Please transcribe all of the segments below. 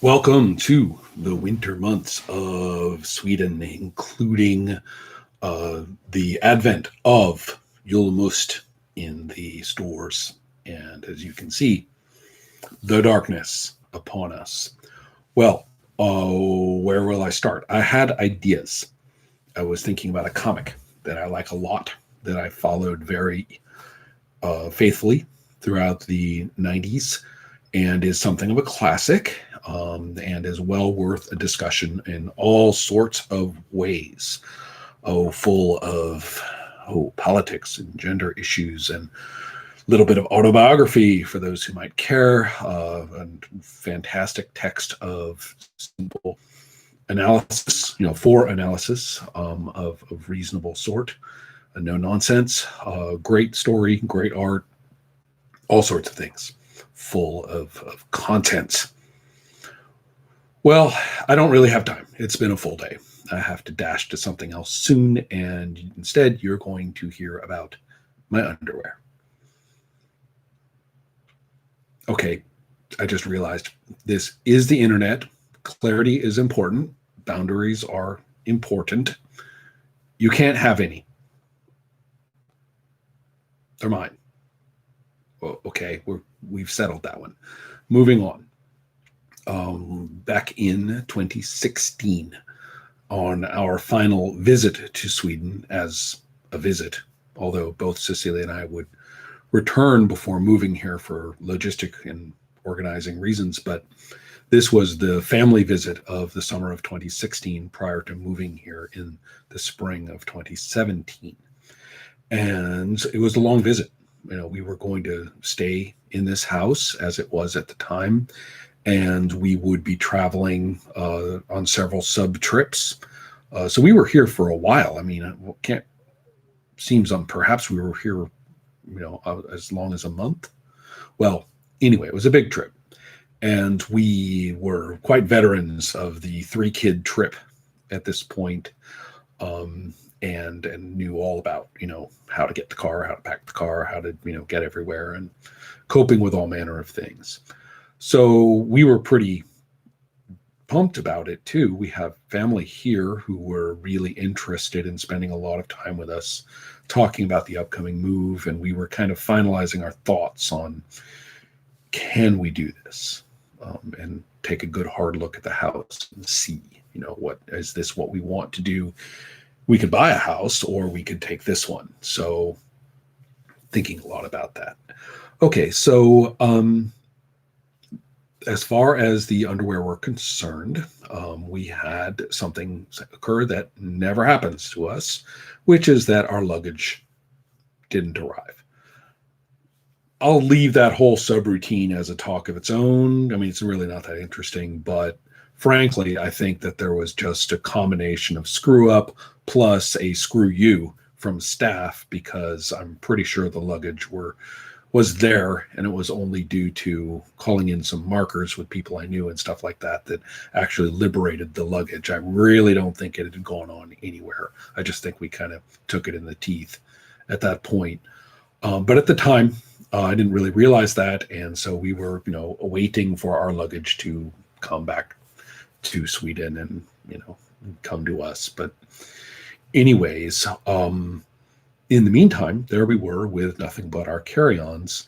Welcome to the winter months of Sweden, including the advent of Julmust in the stores. And as you can see, the darkness upon us. Well, where will I start? I had ideas. I was thinking about a comic that I like a lot, that I followed very faithfully throughout the 90s and is something of a classic, and is well worth a discussion in all sorts of ways. Full of politics and gender issues and a little bit of autobiography for those who might care, and fantastic text of simple analysis, for analysis, of reasonable sort, no nonsense, great story, great art, all sorts of things, full of content. Well, I don't really have time. It's been a full day. I have to dash to something else soon, and instead, you're going to hear about my underwear. Okay, I just realized this is the internet. Clarity is important. Boundaries are important. You can't have any. They're mine. Well, okay, we've settled that one. Moving on. Back in 2016, on our final visit to Sweden, as a visit, although both Cecilia and I would return before moving here for logistic and organizing reasons, but this was the family visit of the summer of 2016 prior to moving here in the spring of 2017. And it was a long visit. We were going to stay in this house as it was at the time, and we would be traveling on several sub trips. So we were here for a while. I mean, perhaps we were here, as long as a month. Well, anyway, it was a big trip, and we were quite veterans of the 3-kid trip at this point, and knew all about, how to get the car, how to pack the car, how to, get everywhere, and coping with all manner of things. So we were pretty pumped about it too. We have family here who were really interested in spending a lot of time with us, talking about the upcoming move, and we were kind of finalizing our thoughts on, can we do this, and take a good hard look at the house and see, what is this, what we want to do. We could buy a house or we could take this one. So thinking a lot about that. Okay, so as far as the underwear were concerned, we had something occur that never happens to us, which is that our luggage didn't arrive. I'll leave that whole subroutine as a talk of its own. I mean, it's really not that interesting, but frankly, I think that there was just a combination of screw up plus a screw you from staff, because I'm pretty sure the luggage was there, and it was only due to calling in some markers with people I knew and stuff like that actually liberated the luggage. I really don't think it had gone on anywhere. I just think we kind of took it in the teeth at that point. But at the time, I didn't really realize that, and so we were, waiting for our luggage to come back to Sweden and, come to us. But anyways, in the meantime, there we were with nothing but our carry-ons,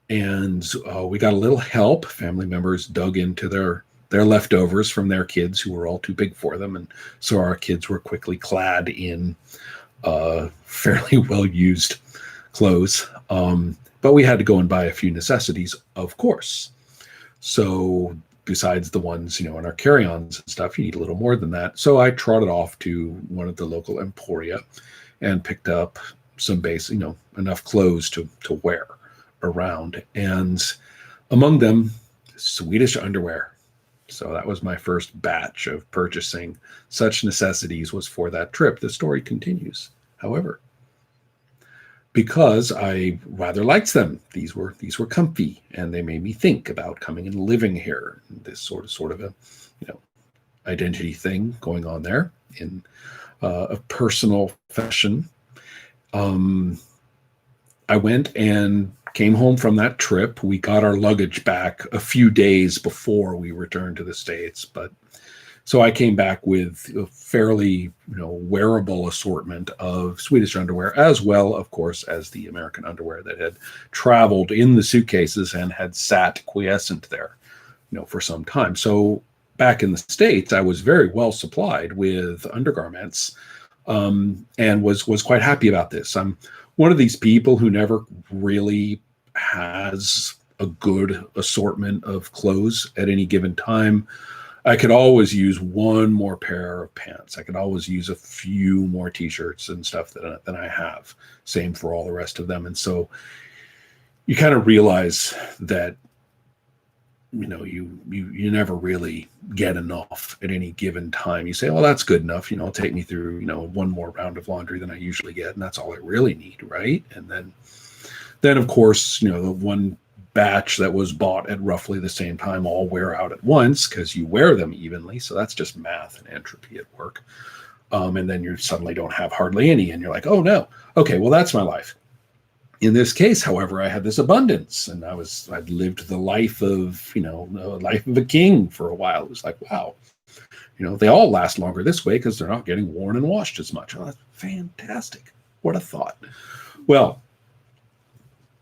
and we got a little help. Family members dug into their leftovers from their kids who were all too big for them, and so our kids were quickly clad in fairly well-used clothes. But we had to go and buy a few necessities, of course. So besides the ones, in our carry-ons and stuff, you need a little more than that. So I trotted off to one of the local emporia and picked up some base, enough clothes to wear around. And among them, Swedish underwear. So that was my first batch of purchasing such necessities was for that trip. The story continues, however, because I rather liked them. These were comfy, and they made me think about coming and living here. This sort of a, identity thing going on there in a personal fashion. I went and came home from that trip. We got our luggage back a few days before we returned to the States, but so I came back with a fairly, wearable assortment of Swedish underwear, as well, of course, as the American underwear that had traveled in the suitcases and had sat quiescent there, for some time. So back in the States, I was very well supplied with undergarments, and was quite happy about this. I'm one of these people who never really has a good assortment of clothes at any given time. I could always use one more pair of pants. I could always use a few more t-shirts and stuff than I have. Same for all the rest of them. And so you kind of realize that, you never really get enough at any given time. You say, well, that's good enough. Take me through, one more round of laundry than I usually get. And that's all I really need. Right. And then of course, the one batch that was bought at roughly the same time all wear out at once because you wear them evenly. So that's just math and entropy at work. And then you suddenly don't have hardly any, and you're like, oh no, okay, well, that's my life. In this case, however, I had this abundance, and I'd lived the life of, the life of a king for a while. It was like, wow, they all last longer this way because they're not getting worn and washed as much. Oh, that's fantastic. What a thought. Well,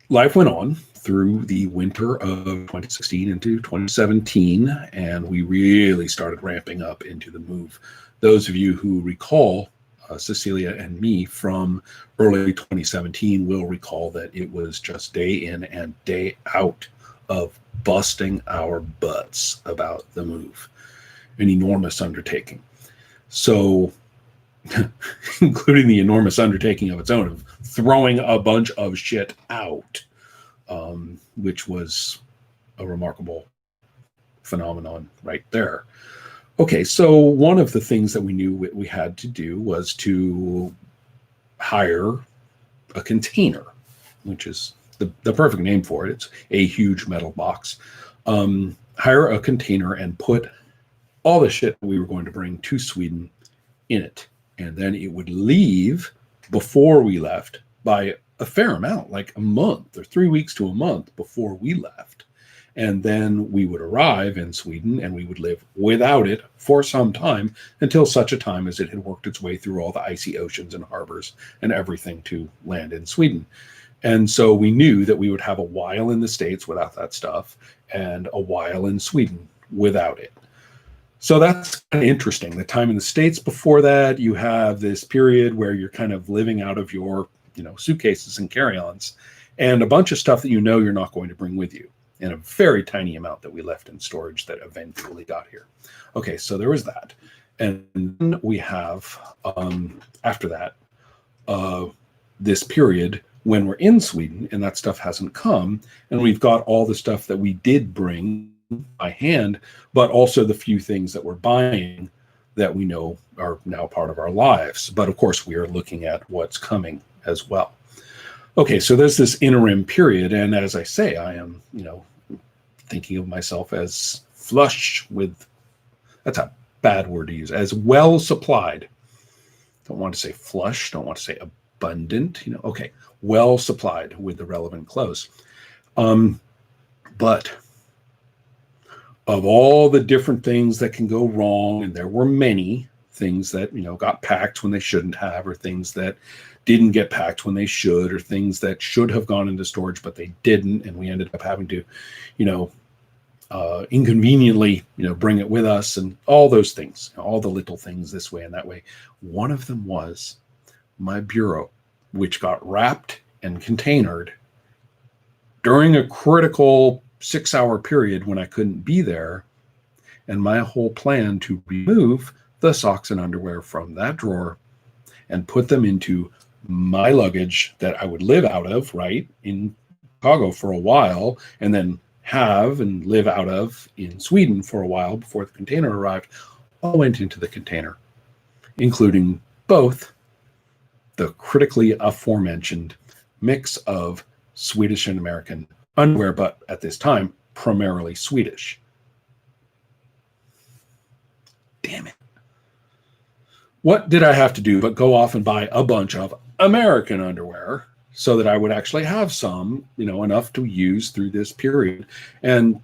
life went on through the winter of 2016 into 2017, and we really started ramping up into the move. Those of you who recall Cecilia and me from early 2017 will recall that it was just day in and day out of busting our butts about the move. An enormous undertaking. So, including the enormous undertaking of its own of throwing a bunch of shit out, which was a remarkable phenomenon right there. Okay, so one of the things that we knew we had to do was to hire a container, which is the perfect name for it. It's a huge metal box. Hire a container and put all the shit we were going to bring to Sweden in it. And then it would leave before we left by a fair amount, like a month or 3 weeks to a month before we left. And then we would arrive in Sweden and we would live without it for some time until such a time as it had worked its way through all the icy oceans and harbors and everything to land in Sweden. And so we knew that we would have a while in the States without that stuff and a while in Sweden without it. So that's kind of interesting. The time in the States before that, you have this period where you're kind of living out of your, suitcases and carry-ons and a bunch of stuff that you're not going to bring with you, and a very tiny amount that we left in storage that eventually got here. Okay, so there was that. And then we have, after that, this period when we're in Sweden and that stuff hasn't come, and we've got all the stuff that we did bring by hand, but also the few things that we're buying that we know are now part of our lives. But of course, we are looking at what's coming as well. Okay, so there's this interim period, and as I say, I am, thinking of myself as flush with, that's a bad word to use, as well supplied. Don't want to say flush, don't want to say abundant, okay, well supplied with the relevant clothes. But of all the different things that can go wrong, and there were many things that, got packed when they shouldn't have, or things that didn't get packed when they should, or things that should have gone into storage, but they didn't. And we ended up having to, inconveniently, bring it with us, and all those things, all the little things this way and that way. One of them was my bureau, which got wrapped and containered during a critical 6-hour period when I couldn't be there. And my whole plan to remove the socks and underwear from that drawer and put them into my luggage that I would live out of, right, in Chicago for a while, and then have and live out of in Sweden for a while before the container arrived, all went into the container, including both the critically aforementioned mix of Swedish and American underwear, but at this time, primarily Swedish. Damn it. What did I have to do but go off and buy a bunch of American underwear so that I would actually have some, enough to use through this period. And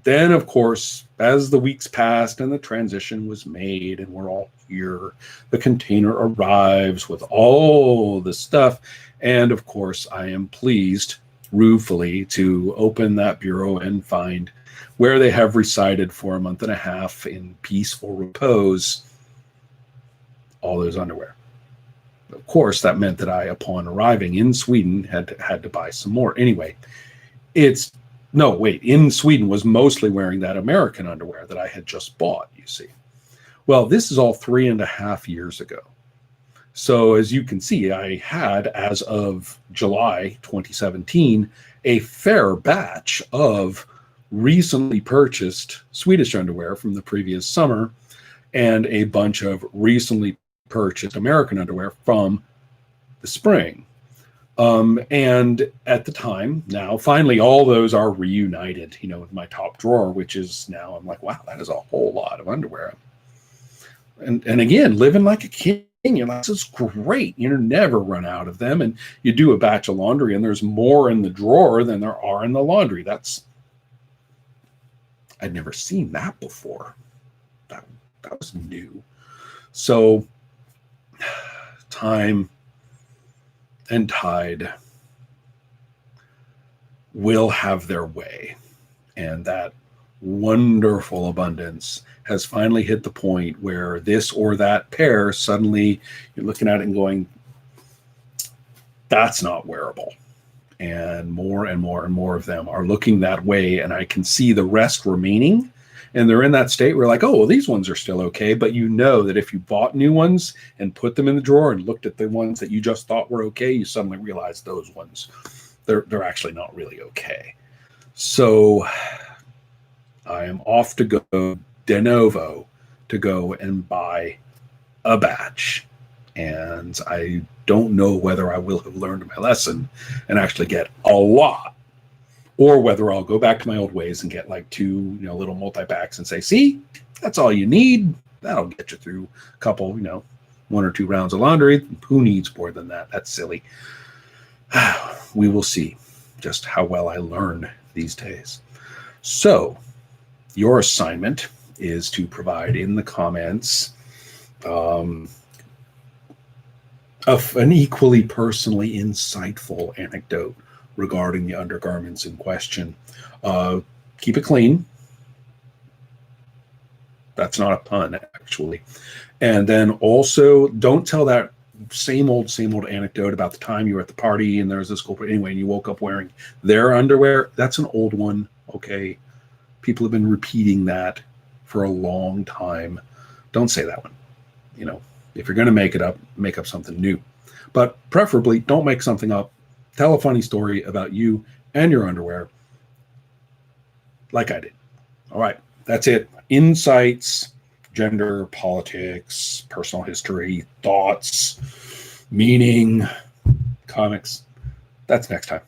then, of course, as the weeks passed and the transition was made and we're all here, the container arrives with all the stuff. And of course, I am pleased, ruefully, to open that bureau and find where they have resided for a month and a half in peaceful repose, all those underwear. Of course, that meant that I, upon arriving in Sweden, had to buy some more. Anyway, in Sweden was mostly wearing that American underwear that I had just bought, you see. Well, this is all 3.5 years ago. So as you can see, I had, as of July 2017, a fair batch of recently purchased Swedish underwear from the previous summer and a bunch of recently purchased American underwear from the spring. And at the time, now finally all those are reunited, with my top drawer, which is now, I'm like, wow, that is a whole lot of underwear. And again, living like a king, you're like, this is great. You never run out of them. And you do a batch of laundry and there's more in the drawer than there are in the laundry. I'd never seen that before. That was new. So time and tide will have their way. And that wonderful abundance has finally hit the point where this or that pair, suddenly you're looking at it and going, that's not wearable. And more and more and more of them are looking that way. And I can see the rest remaining. And they're in that state where like, oh, well, these ones are still okay. But you know that if you bought new ones and put them in the drawer and looked at the ones that you just thought were okay, you suddenly realize those ones, they're actually not really okay. So I am off to go de novo to go and buy a batch. And I don't know whether I will have learned my lesson and actually get a lot, or whether I'll go back to my old ways and get like 2, little multi-packs and say, see, that's all you need. That'll get you through a couple, 1 or 2 rounds of laundry. Who needs more than that? That's silly. We will see just how well I learn these days. So your assignment is to provide in the comments an equally personally insightful anecdote regarding the undergarments in question. Keep it clean. That's not a pun, actually. And then also, don't tell that same old anecdote about the time you were at the party and there was this culprit anyway, and you woke up wearing their underwear. That's an old one, okay? People have been repeating that for a long time. Don't say that one. If you're going to make it up, make up something new. But preferably, don't make something up. Tell a funny story about you and your underwear, like I did. All right, that's it. Insights, gender, politics, personal history, thoughts, meaning, comics. That's next time.